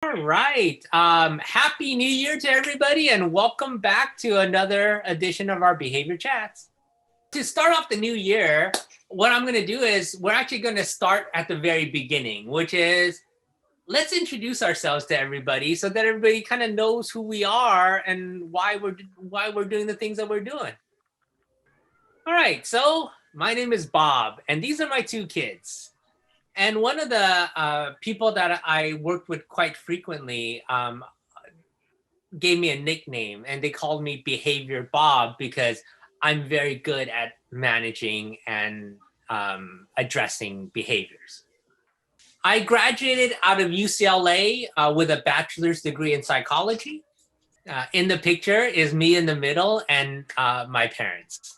All right. Happy New Year to everybody and welcome back to another edition of our Behavior Chats. To start off the new year, what I'm going to do is we're actually going to start at the very beginning, which is let's introduce ourselves to everybody so that everybody kind of knows who we are and why we're doing the things that we're doing. All right. So my name is Bob and these are my two kids. And one of the people that I worked with quite frequently gave me a nickname, and they called me Behavior Bob because I'm very good at managing and addressing behaviors. I graduated out of UCLA with a bachelor's degree in psychology. In the picture is me in the middle and my parents.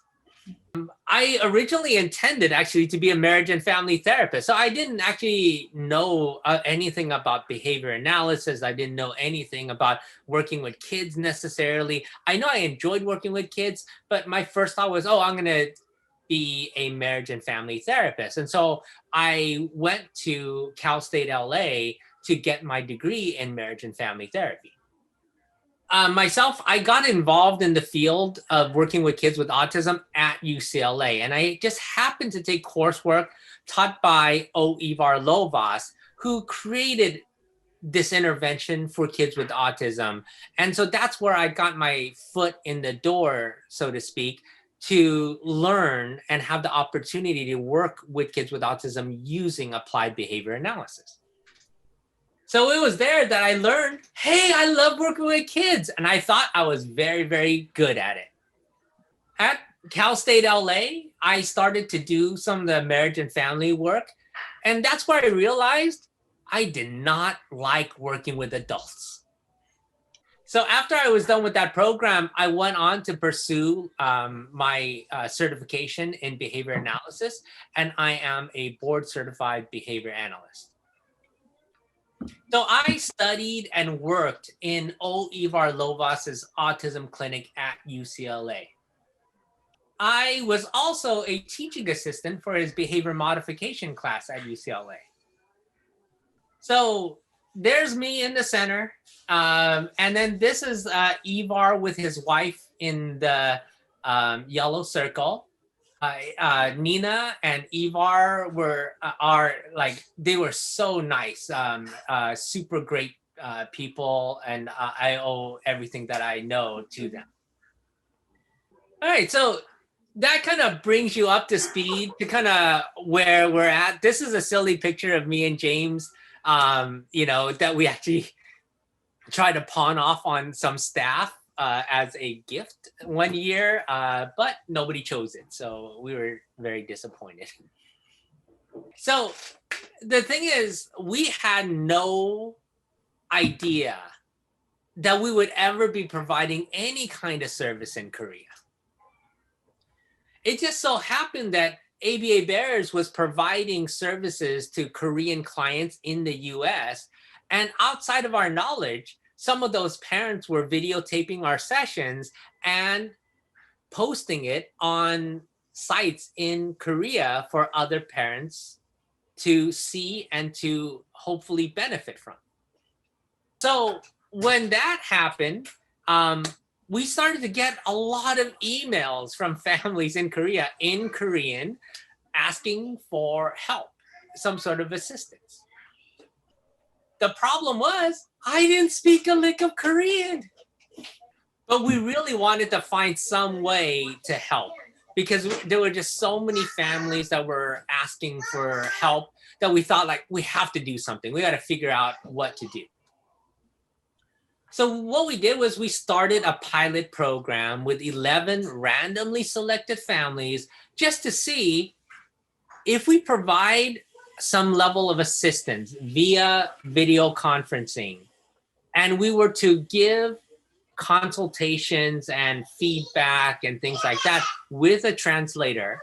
I originally intended actually to be a marriage and family therapist. So I didn't actually know anything about behavior analysis. I didn't know anything about working with kids necessarily. I know I enjoyed working with kids, but my first thought was, oh, I'm going to be a marriage and family therapist. And so I went to Cal State LA to get my degree in marriage and family therapy. Myself, I got involved in the field of working with kids with autism at UCLA, and I just happened to take coursework taught by Ivar Lovaas, who created this intervention for kids with autism. And so that's where I got my foot in the door, so to speak, to learn and have the opportunity to work with kids with autism using applied behavior analysis. So it was there that I learned, hey, I love working with kids. And I thought I was very, very good at it. At Cal State LA, I started to do some of the marriage and family work. And that's where I realized I did not like working with adults. So after I was done with that program, I went on to pursue my certification in behavior analysis. And I am a board certified behavior analyst. So I studied and worked in Ivar Lovaas's autism clinic at UCLA. I was also a teaching assistant for his behavior modification class at UCLA. So there's me in the center. And then this is Ivar with his wife in the yellow circle. Nina and Ivar they were so nice, super great people, and I owe everything that I know to them. All right, so that kind of brings you up to speed to kind of where we're at. This is a silly picture of me and James, that we actually tried to pawn off on some staff as a gift one year, but nobody chose it. So we were very disappointed. So the thing is, we had no idea that we would ever be providing any kind of service in Korea. It just so happened that ABA Bears was providing services to Korean clients in the US, and outside of our knowledge, some of those parents were videotaping our sessions and posting it on sites in Korea for other parents to see and to hopefully benefit from. So when that happened, we started to get a lot of emails from families in Korea in Korean asking for help, some sort of assistance. The problem was, I didn't speak a lick of Korean. But we really wanted to find some way to help because there were just so many families that were asking for help that we thought, we have to do something. We got to figure out what to do. So what we did was we started a pilot program with 11 randomly selected families just to see if we provide some level of assistance via video conferencing, and we were to give consultations and feedback and things like that with a translator,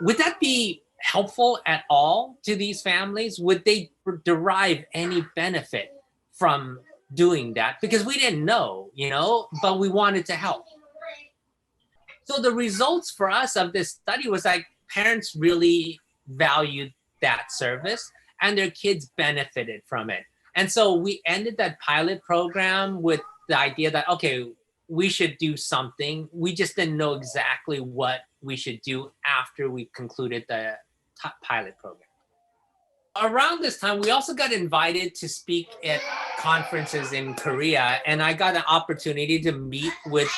would that be helpful at all to these families? Would they derive any benefit from doing that? Because we didn't know, but we wanted to help. So the results for us of this study was parents really valued that service and their kids benefited from it. And so we ended that pilot program with the idea that, okay, we should do something. We just didn't know exactly what we should do after we concluded the pilot program. Around this time, we also got invited to speak at conferences in Korea, and I got an opportunity to meet with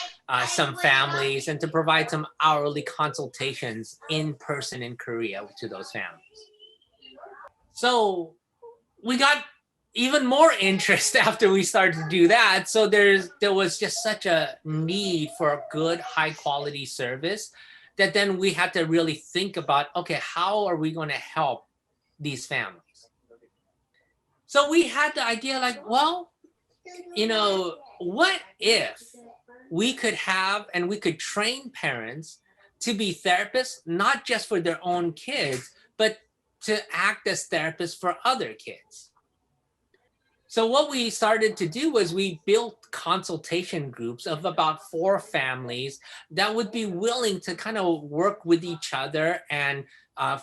some families and to provide some hourly consultations in person in Korea to those families. So we got even more interest after we started to do that. So there was just such a need for a good, high quality service that then we had to really think about, okay, how are we going to help these families? So we had the idea like, well, what if we could have and we could train parents to be therapists, not just for their own kids, but to act as therapists for other kids. So what we started to do was we built consultation groups of about 4 families that would be willing to kind of work with each other and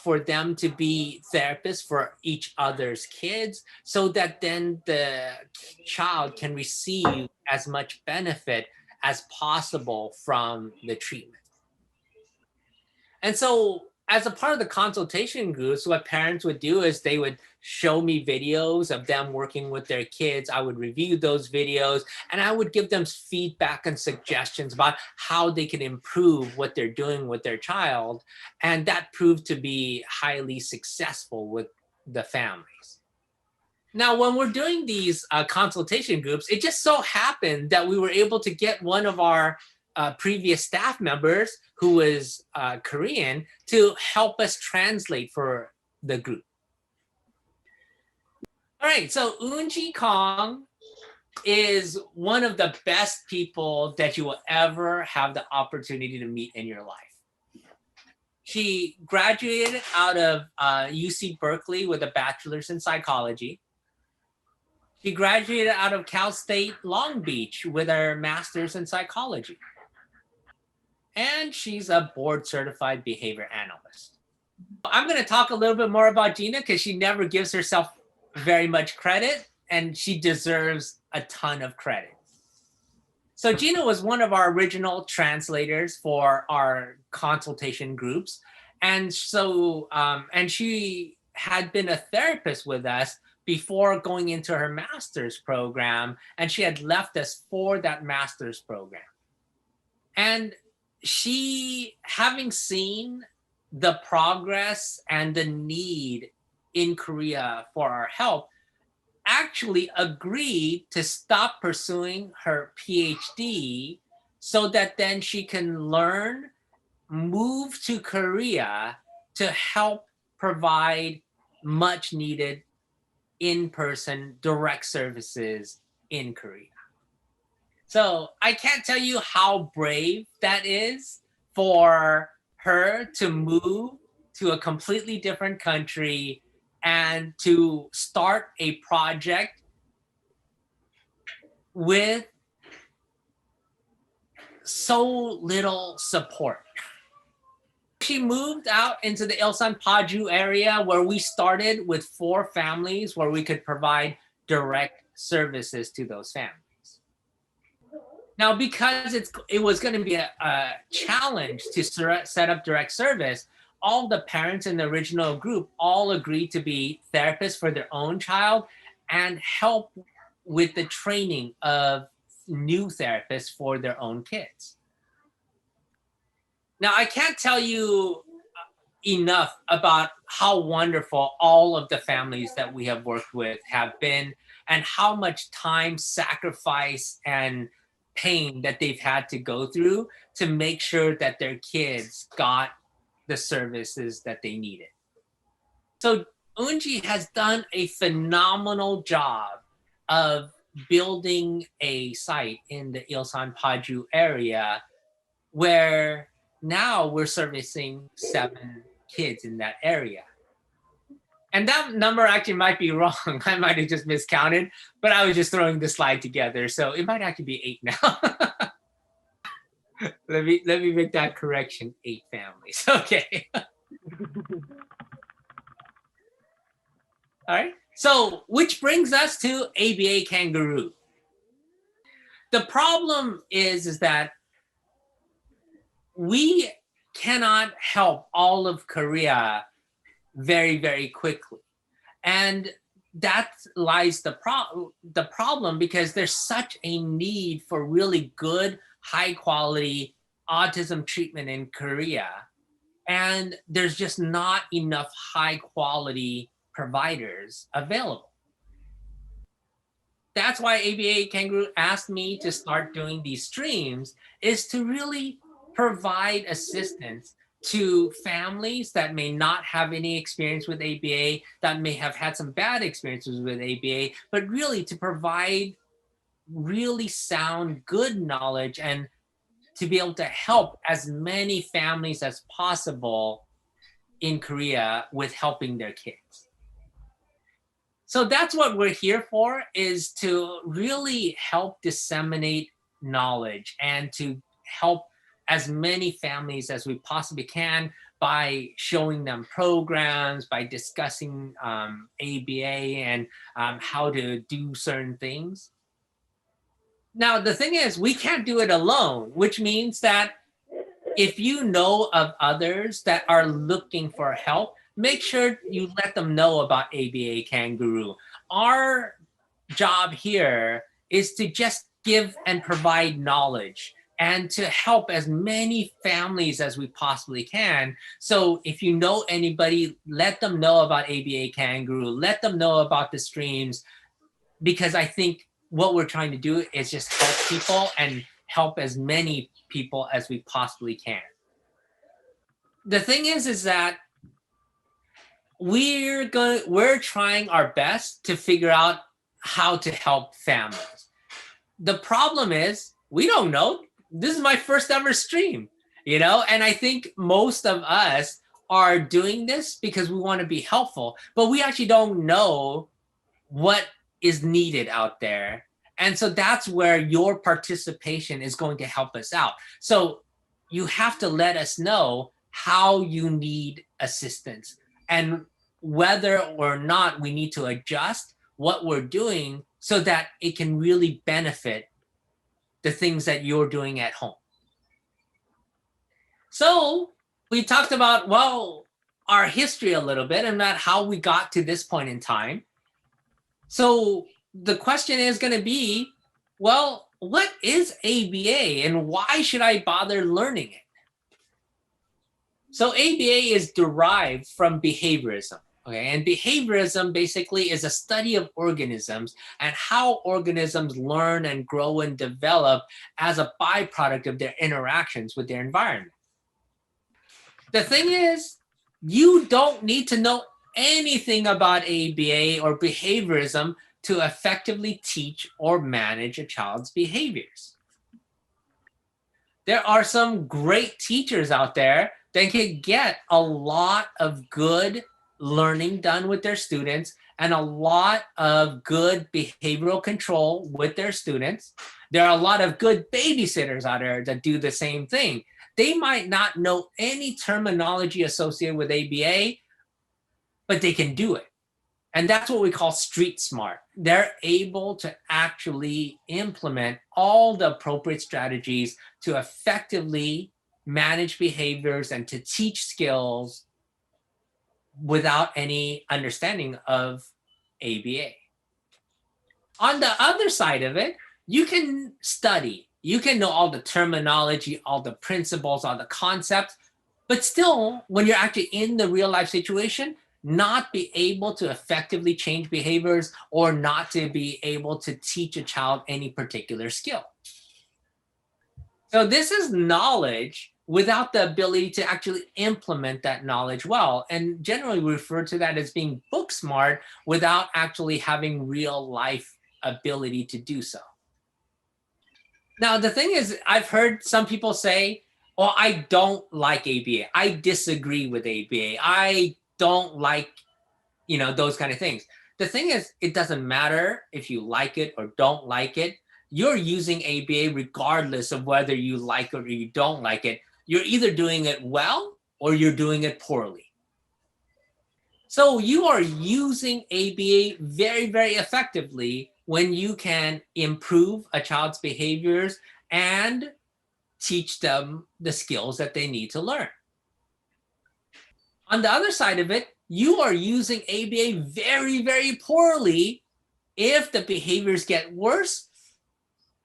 for them to be therapists for each other's kids so that then the child can receive as much benefit as possible from the treatment. And so as a part of the consultation groups, what parents would do is they would show me videos of them working with their kids. I would review those videos and I would give them feedback and suggestions about how they can improve what they're doing with their child. And that proved to be highly successful with the families. Now, when we're doing these consultation groups, it just so happened that we were able to get one of our previous staff members who was Korean to help us translate for the group. All right, so Eunji Kong is one of the best people that you will ever have the opportunity to meet in your life. She graduated out of UC Berkeley with a bachelor's in psychology. She graduated out of Cal State Long Beach with her master's in psychology. And she's a board certified behavior analyst. I'm going to talk a little bit more about Gina because she never gives herself very much credit and she deserves a ton of credit. So Gina was one of our original translators for our consultation groups. And so, and she had been a therapist with us before going into her master's program, and she had left us for that master's program. And she, having seen the progress and the need in Korea for our help, actually agreed to stop pursuing her PhD so that then she can learn, move to Korea to help provide much needed in-person direct services in Korea. So I can't tell you how brave that is for her to move to a completely different country and to start a project with so little support. She moved out into the Ilsanpaju area where we started with 4 families where we could provide direct services to those families. Now, because it was going to be a challenge to set up direct service, all the parents in the original group all agreed to be therapists for their own child and help with the training of new therapists for their own kids. Now, I can't tell you enough about how wonderful all of the families that we have worked with have been and how much time, sacrifice, and pain that they've had to go through to make sure that their kids got the services that they needed. So Eunji has done a phenomenal job of building a site in the Ilsanpaju area where now we're servicing 7 kids in that area. And that number actually might be wrong. I might have just miscounted, but I was just throwing the slide together. So it might actually be 8 now. let me make that correction. 8 families. Okay. All right. So, which brings us to ABA캥거루. The problem is that we cannot help all of Korea very, very quickly. And that lies the problem because there's such a need for really good, high quality autism treatment in Korea. And there's just not enough high quality providers available. That's why ABA캥거루 asked me to start doing these streams, is to really provide assistance to families that may not have any experience with ABA, that may have had some bad experiences with ABA, but really to provide really sound, good knowledge and to be able to help as many families as possible in Korea with helping their kids. So that's what we're here for, is to really help disseminate knowledge and to help as many families as we possibly can by showing them programs, by discussing ABA and how to do certain things. Now, the thing is, we can't do it alone, which means that if you know of others that are looking for help, make sure you let them know about ABA캥거루. Our job here is to just give and provide knowledge and to help as many families as we possibly can. So if you know anybody, let them know about ABA캥거루, let them know about the streams, because I think what we're trying to do is just help people and help as many people as we possibly can. The thing is that we're trying our best to figure out how to help families. The problem is we don't know. This is my first ever stream, and I think most of us are doing this because we want to be helpful, but we actually don't know what is needed out there. And so that's where your participation is going to help us out. So you have to let us know how you need assistance and whether or not we need to adjust what we're doing so that it can really benefit the things that you're doing at home. So we talked about, our history a little bit and about how we got to this point in time. So the question is going to be, what is ABA and why should I bother learning it? So ABA is derived from behaviorism. Okay, and behaviorism basically is a study of organisms and how organisms learn and grow and develop as a byproduct of their interactions with their environment. The thing is, you don't need to know anything about ABA or behaviorism to effectively teach or manage a child's behaviors. There are some great teachers out there that can get a lot of good learning done with their students and a lot of good behavioral control with their students. There are a lot of good babysitters out there that do the same thing. They might not know any terminology associated with ABA, but they can do it. And that's what we call street smart. They're able to actually implement all the appropriate strategies to effectively manage behaviors and to teach skills without any understanding of ABA. On the other side of it, you can study. You can know all the terminology, all the principles, all the concepts, but still, when you're actually in the real life situation, not be able to effectively change behaviors or not to be able to teach a child any particular skill. So this is knowledge without the ability to actually implement that knowledge well. And generally we refer to that as being book smart without actually having real life ability to do so. Now, the thing is, I've heard some people say, I don't like ABA. I disagree with ABA. I don't like, those kind of things. The thing is, it doesn't matter if you like it or don't like it. You're using ABA regardless of whether you like it or you don't like it. You're either doing it well or you're doing it poorly. So you are using ABA very, very effectively when you can improve a child's behaviors and teach them the skills that they need to learn. On the other side of it, you are using ABA very, very poorly if the behaviors get worse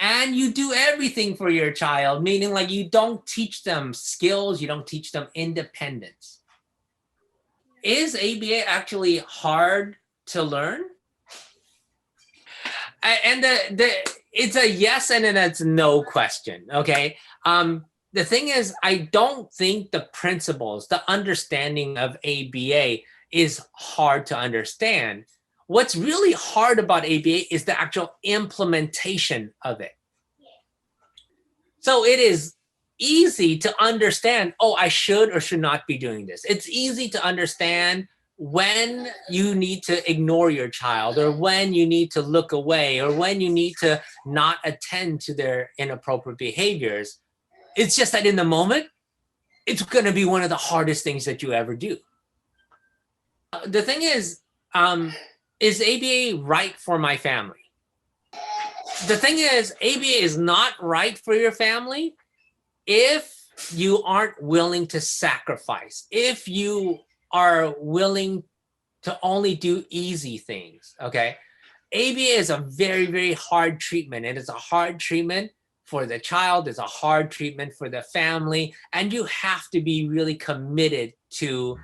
and you do everything for your child, meaning like you don't teach them skills, you don't teach them independence. Is ABA actually hard to learn? And it's a yes and it's no question, okay? The thing is, I don't think the principles, the understanding of ABA is hard to understand. What's really hard about ABA is the actual implementation of it. So it is easy to understand, oh, I should or should not be doing this. It's easy to understand when you need to ignore your child or when you need to look away or when you need to not attend to their inappropriate behaviors. It's just that in the moment, it's going to be one of the hardest things that you ever do. The thing is ABA right for my family? The thing is, ABA is not right for your family if you aren't willing to sacrifice, if you are willing to only do easy things, okay? ABA is a very, very hard treatment. It is a hard treatment for the child, it's a hard treatment for the family, and you have to be really committed to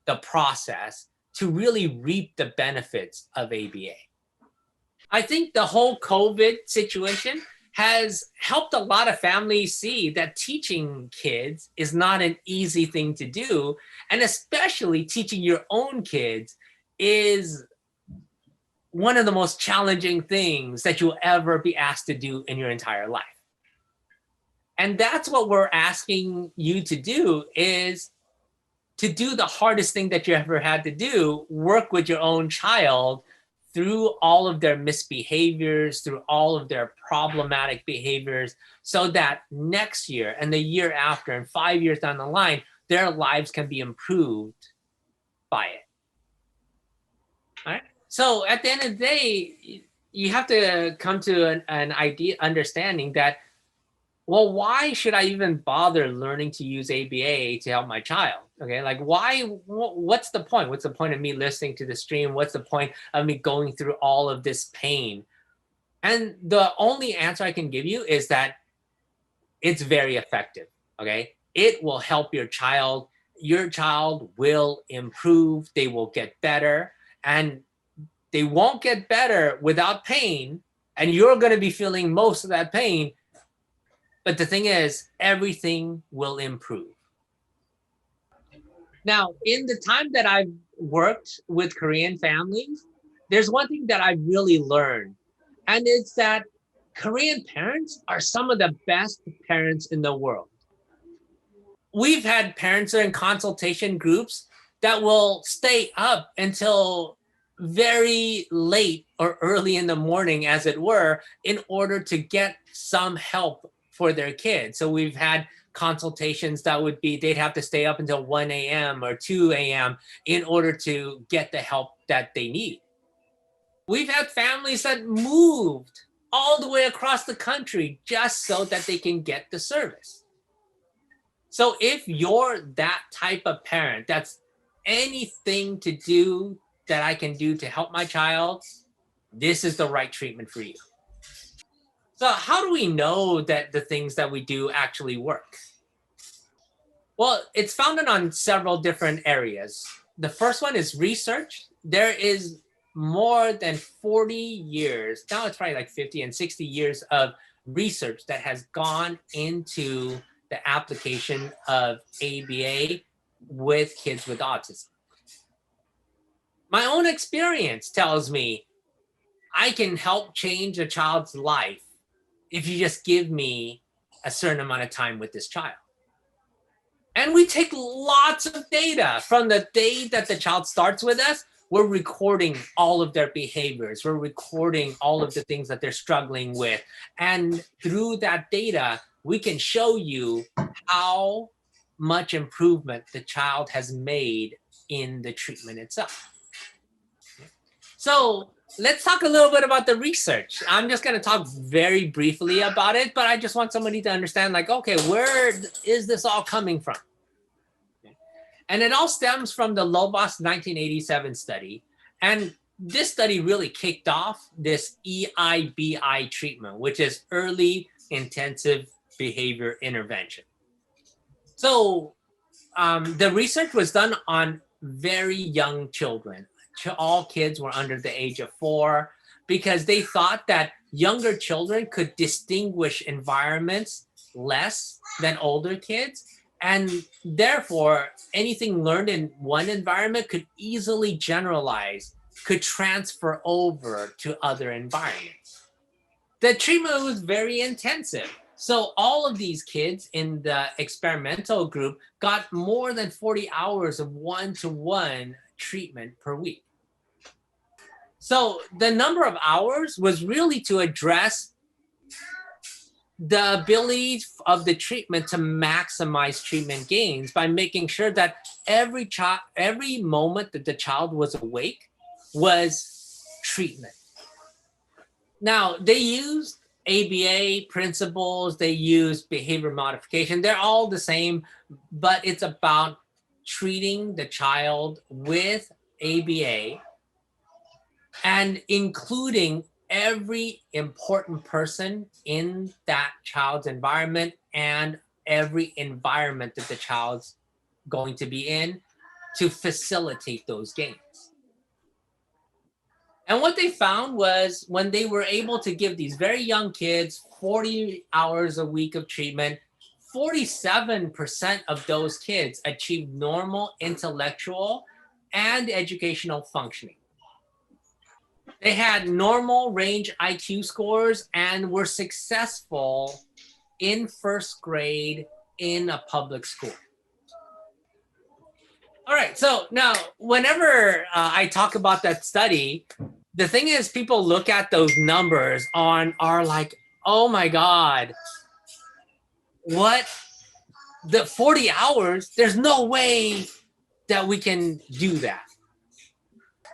the process to really reap the benefits of ABA. I think the whole COVID situation has helped a lot of families see that teaching kids is not an easy thing to do, and especially teaching your own kids is one of the most challenging things that you'll ever be asked to do in your entire life. And that's what we're asking you to do, is to do the hardest thing that you ever had to do, work with your own child through all of their misbehaviors, through all of their problematic behaviors, so that next year and the year after and 5 years down the line, their lives can be improved by it. All right? So at the end of the day, you have to come to an understanding that, well, why should I even bother learning to use ABA to help my child? Okay, like why, what's the point? What's the point of me listening to the stream? What's the point of me going through all of this pain? And the only answer I can give you is that it's very effective, okay? It will help your child. Your child will improve. They will get better. And they won't get better without pain. And you're going to be feeling most of that pain. But the thing is, everything will improve. Now, in the time that I've worked with Korean families, there's one thing that I've really learned, and it's that Korean parents are some of the best parents in the world. We've had parents in consultation groups that will stay up until very late or early in the morning, as it were, in order to get some help for their kids. So we've had consultations that would be, they'd have to stay up until 1 a.m. or 2 a.m. in order to get the help that they need. We've had families that moved all the way across the country just so that they can get the service. So if you're that type of parent, that's anything to do that I can do to help my child, this is the right treatment for you. So how do we know that the things that we do actually work? Well, it's founded on several different areas. The first one is research. There is more than 40 years, now it's probably like 50 and 60 years of research that has gone into the application of ABA with kids with autism. My own experience tells me I can help change a child's life if you just give me a certain amount of time with this child. And we take lots of data from the day that the child starts with us. We're recording all of their behaviors. We're recording all of the things that they're struggling with. And through that data, we can show you how much improvement the child has made in the treatment itself. So let's talk a little bit about the research. I'm just going to talk very briefly about it, but I just want somebody to understand, like, okay, where is this all coming from? And it all stems from the Lovaas 1987 study. And this study really kicked off this EIBI treatment, which is early intensive behavior intervention. So the research was done on very young children. All kids were under the age of 4 because they thought that younger children could distinguish environments less than older kids. And therefore, anything learned in one environment could easily generalize, could transfer over to other environments. The treatment was very intensive. So all of these kids in the experimental group got more than 40 hours of one-to-one treatment per week. So the number of hours was really to address the ability of the treatment to maximize treatment gains by making sure that every moment that the child was awake was treatment. Now, they used ABA principles, they used behavior modification. They're all the same, but it's about treating the child with ABA and including every important person in that child's environment and every environment that the child's going to be in to facilitate those gains. And what they found was when they were able to give these very young kids 40 hours a week of treatment, 47% of those kids achieved normal intellectual and educational functioning. They had normal range IQ scores and were successful in first grade in a public school. All right, so now whenever I talk about that study, the thing is people look at those numbers are like, oh my God, what? The 40 hours, there's no way that we can do that.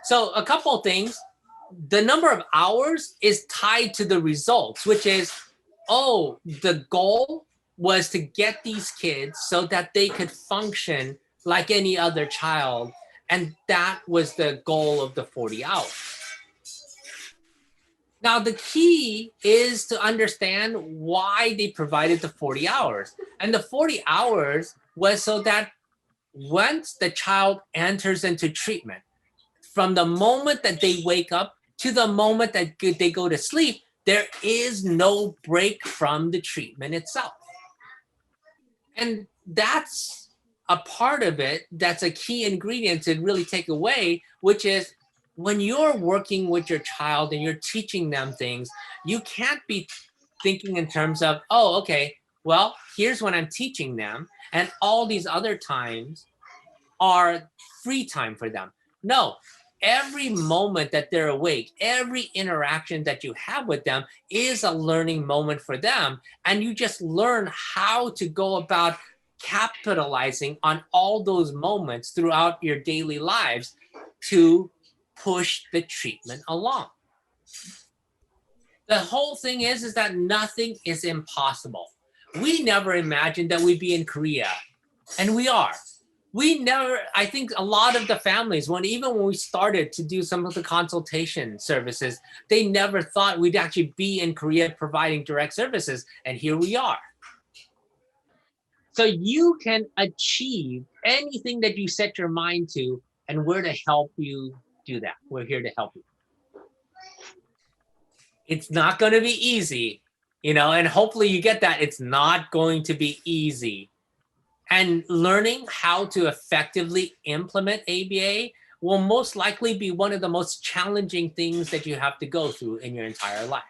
So a couple of things. The number of hours is tied to the results, which is, the goal was to get these kids so that they could function like any other child. And that was the goal of the 40 hours. Now, the key is to understand why they provided the 40 hours. And the 40 hours was so that once the child enters into treatment, from the moment that they wake up to the moment that they go to sleep, there is no break from the treatment itself. And that's a part of it that's a key ingredient to really take away, which is when you're working with your child and you're teaching them things, you can't be thinking in terms of, here's when I'm teaching them, and all these other times are free time for them. No. Every moment that they're awake, every interaction that you have with them is a learning moment for them. And you just learn how to go about capitalizing on all those moments throughout your daily lives to push the treatment along. The whole thing is that nothing is impossible. We never imagined that we'd be in Korea, and we are. I think a lot of the families, even when we started to do some of the consultation services, they never thought we'd actually be in Korea providing direct services, and here we are. So you can achieve anything that you set your mind to, and we're to help you do that. We're here to help you. It's not going to be easy, and hopefully you get that. It's not going to be easy. And learning how to effectively implement ABA will most likely be one of the most challenging things that you have to go through in your entire life.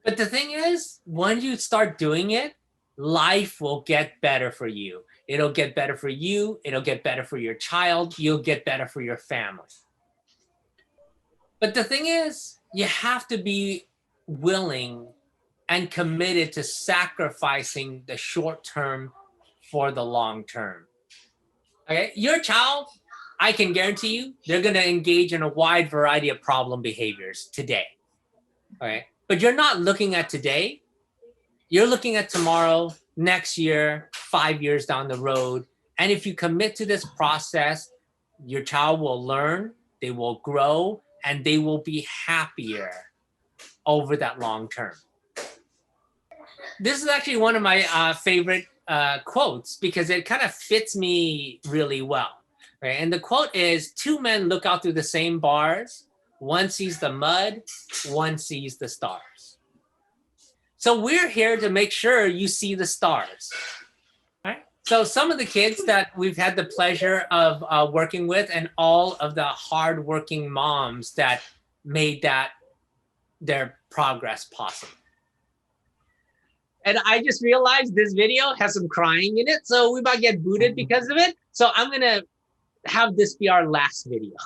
But the thing is, when you start doing it, life will get better for you. It'll get better for you. It'll get better for your child. You'll get better for your family. But the thing is, you have to be willing and committed to sacrificing the short term for the long term. Okay, your child, I can guarantee you, they're going to engage in a wide variety of problem behaviors today. Okay, but you're not looking at today. You're looking at tomorrow, next year, 5 years down the road. And if you commit to this process, your child will learn, they will grow, and they will be happier over that long term. This is actually one of my favorite quotes because it kind of fits me really well. Right? And the quote is, two men look out through the same bars. One sees the mud, one sees the stars. So we're here to make sure you see the stars. Right? So some of the kids that we've had the pleasure of working with and all of the hardworking moms that made that their progress possible. And I just realized this video has some crying in it, so we might get booted because of it. So I'm gonna have this be our last video.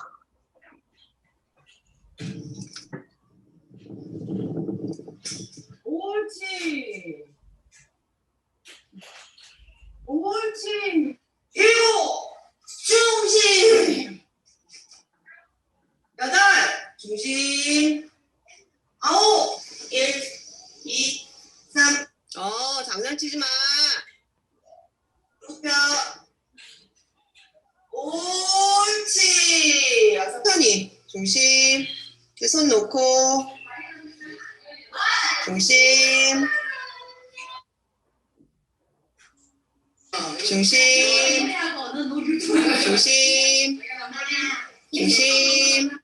옳지. 옳지. 일곱. 중심. 여덟. 중심. 아홉. 1, 2, 3. 장난치지 마. 굽혀. 옳지. 천천히. 중심. 손 놓고. 중심. 중심. 중심. 중심.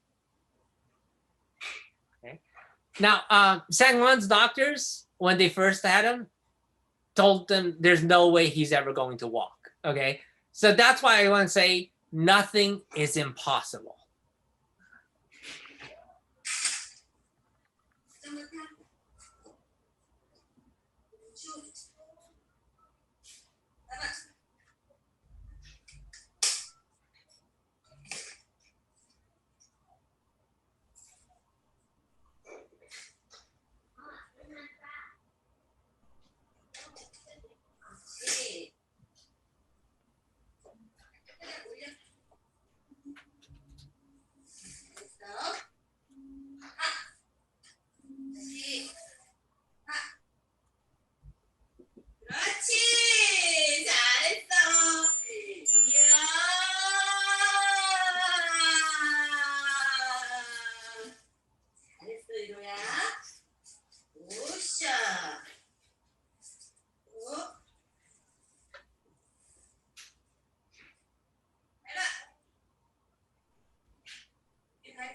Okay. Now, Sang-won's doctors, when they first had him, told them there's no way he's ever going to walk. Okay, so that's why I want to say nothing is impossible.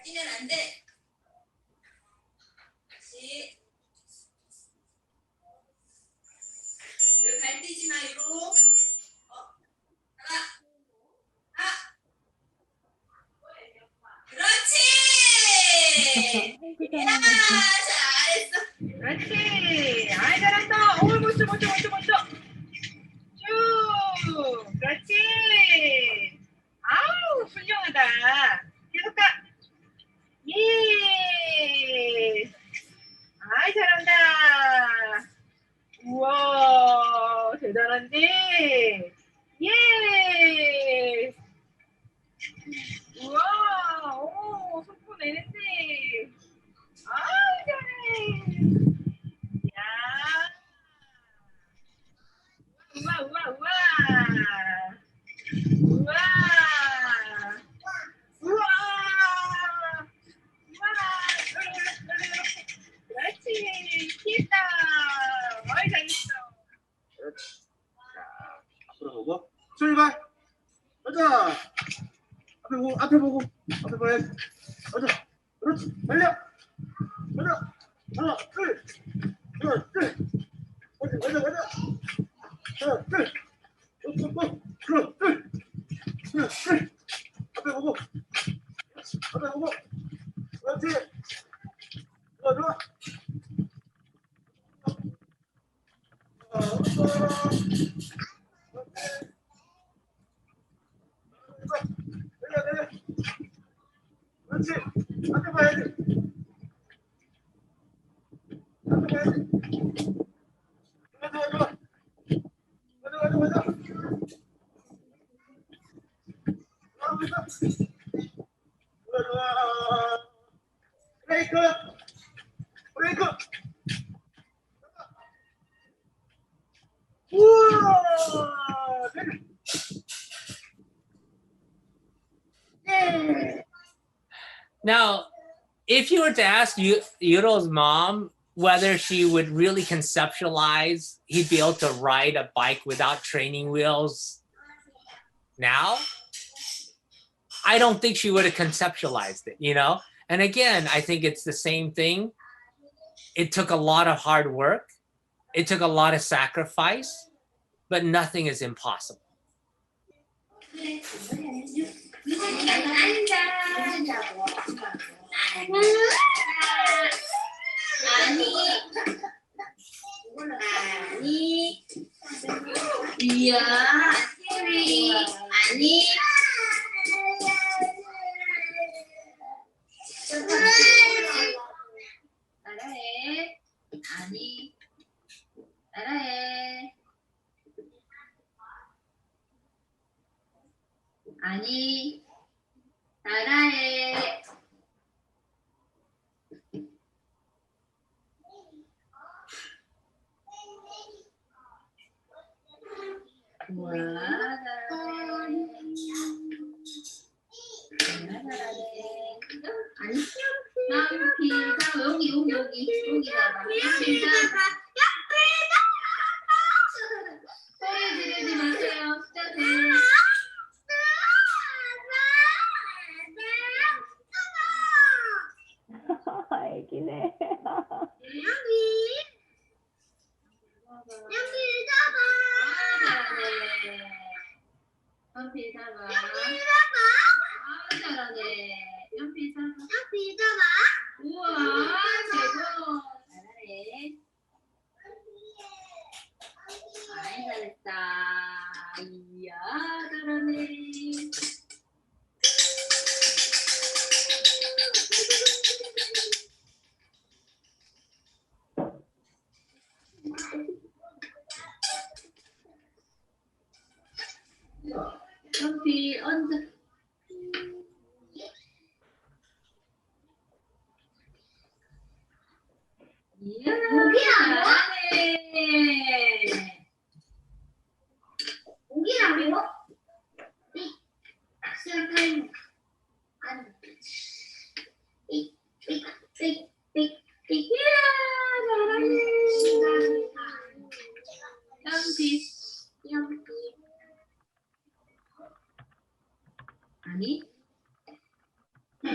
뛰면 안 돼. 다시. 여기 발 뛰지 마, 위로. 하나. 그렇지. 야, 잘했어. 그렇지. 아이, 잘한다. 멋져. 쭉. 그렇지. 아우, 훌륭하다. 계속 가. 예. 아이, 잘한다. 우와, 대단한데. 예. 우와, 오, 속도 내는데. 아이, 잘해. 야. 우와. 그렇지. 귀엽다. 어이, 잘했어. 그렇지. 자, 앞으로 보고 출발. 가자. 앞에 보고 봐야지. 가자. 그렇지. 달려. 가자. 하나, 둘. 가자. 하나, 둘. 앞에 보고. 그렇지. 좋아. 내려. 그렇지. 앞에 봐야지. 좋아. 가자. 하고 있어. 좋아, 좋아. 브레이크. 브레이크. 우와. Now, if you were to ask Yuro's mom whether she would really conceptualize he'd be able to ride a bike without training wheels now, I don't think she would have conceptualized it, you know? And again, I think it's the same thing. It took a lot of hard work. It took a lot of sacrifice, but nothing is impossible. 아니, 따라해. 아니, 남피자 여기다가 소리 지르지 마세요. 숫자 세. 애기네. 연필 잡아. 잘하네. 연필 잡아. 우와, 최고. 잘해. 아이, 잘했다. 이야, 잘하네. 연필 얹어. 이야, 잘하네. 고기랑 이거? 시간 타임. 이야, 잘하네. 연필. 아니? 아이,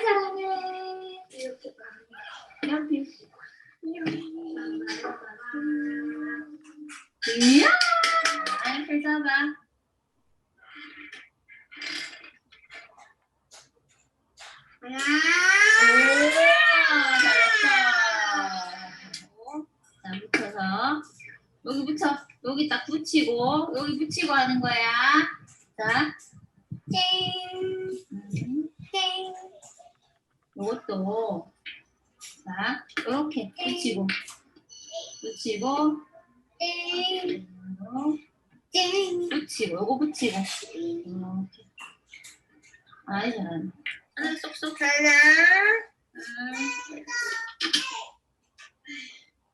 잘하네. 연필. 이야, 연필 잡아. 우와, 잘했어. 자, 붙여서 여기 붙여. 여기 딱 붙이고 여기 붙이고 하는 거야. 자, 땡. 요것도 자, 이렇게 붙이고 붙이고 요거 붙이고 이렇게. 아이, 잘하네. 쏙쏙 하나.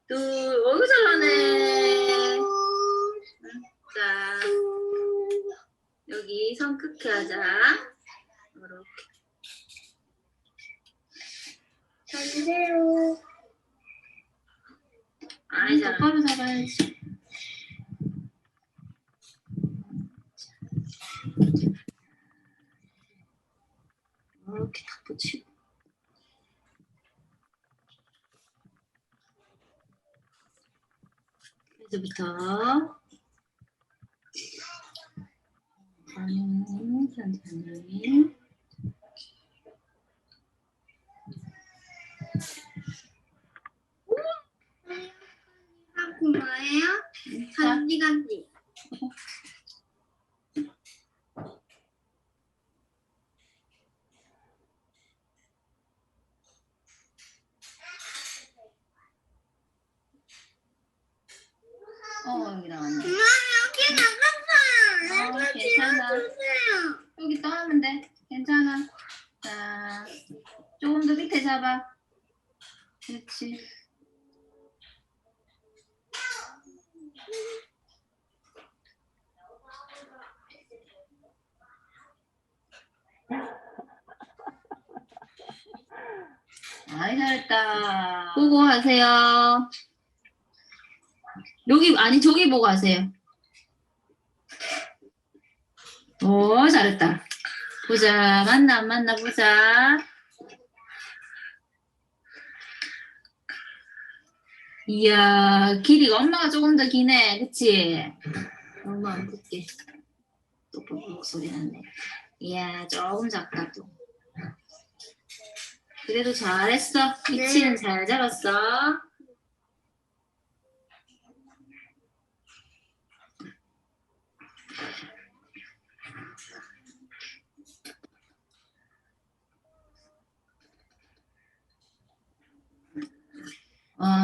둘, 어이구 잘하네. 자, 여기 선 끝에 하자. 이렇게. 주세요. 아이, 똑바로 잡아야지. 이렇게 딱 붙이고. 여기서부터 천천히. 하고 뭐예요? 간지. 여기 나왔네. 엄마 여기 나갔어요. 내가 괜찮아. 지워주세요. 여기 떠하면 돼. 괜찮아. 자, 조금 더 밑에 잡아. 그렇지. 아이, 잘했다. 보고 하세요. 여기, 아니, 저기 보고 하세요. 오, 잘했다. 보자. 맞나, 안 맞나, 보자. 이야, 길이가 엄마가 조금 더 기네. 그치? 엄마 안 볼게. 또 목소리 났네. 이야, 조금 작다, 또. 그래도 잘했어. 위치는 잘 잡았어.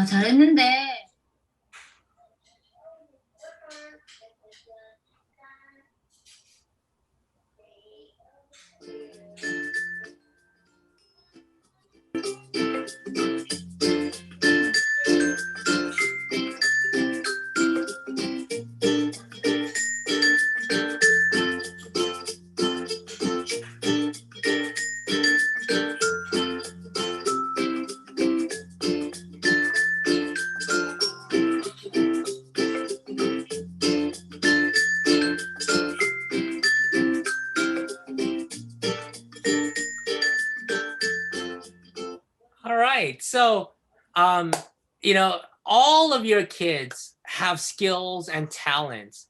잘했는데. All right. So, you know, all of your kids have skills and talents.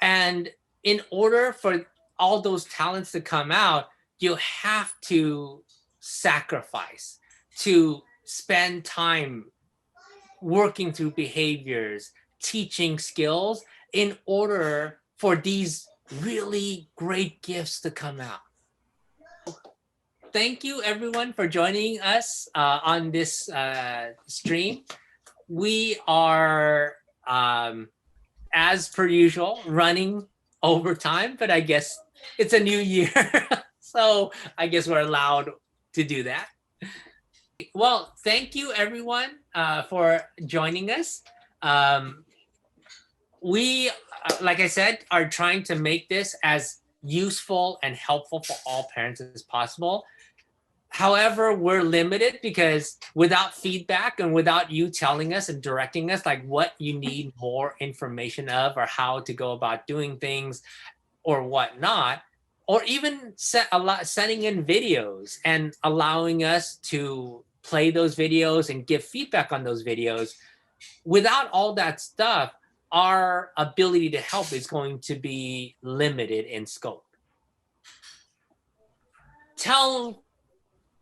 And in order for all those talents to come out, you have to sacrifice, to spend time working through behaviors, teaching skills in order for these really great gifts to come out. Thank you everyone for joining us on this stream. We are, as per usual, running over time, but I guess it's a new year. So I guess we're allowed to do that. Well, thank you everyone for joining us. We, like I said, are trying to make this as useful and helpful for all parents as possible. However, we're limited because without feedback and without you telling us and directing us like what you need more information of or how to go about doing things or whatnot, or even sending in videos and allowing us to play those videos and give feedback on those videos, without all that stuff, our ability to help is going to be limited in scope. Tell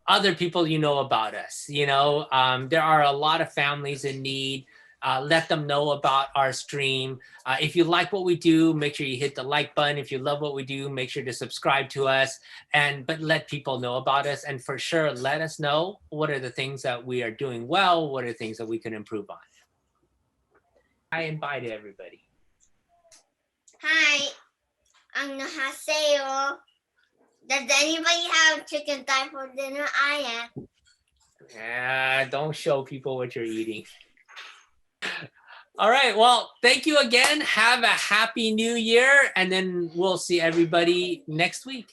other people you know about us. You know, there are a lot of families in need. Let them know about our stream. If you like what we do, make sure you hit the like button. If you love what we do, make sure to subscribe to us. But let people know about us. And for sure, let us know what are the things that we are doing well, what are things that we can improve on. Hi and bye to everybody. Hi, 안녕하세요. Does anybody have chicken thigh for dinner? I am. Don't show people what you're eating. All right. Well, thank you again. Have a happy new year. And then we'll see everybody next week.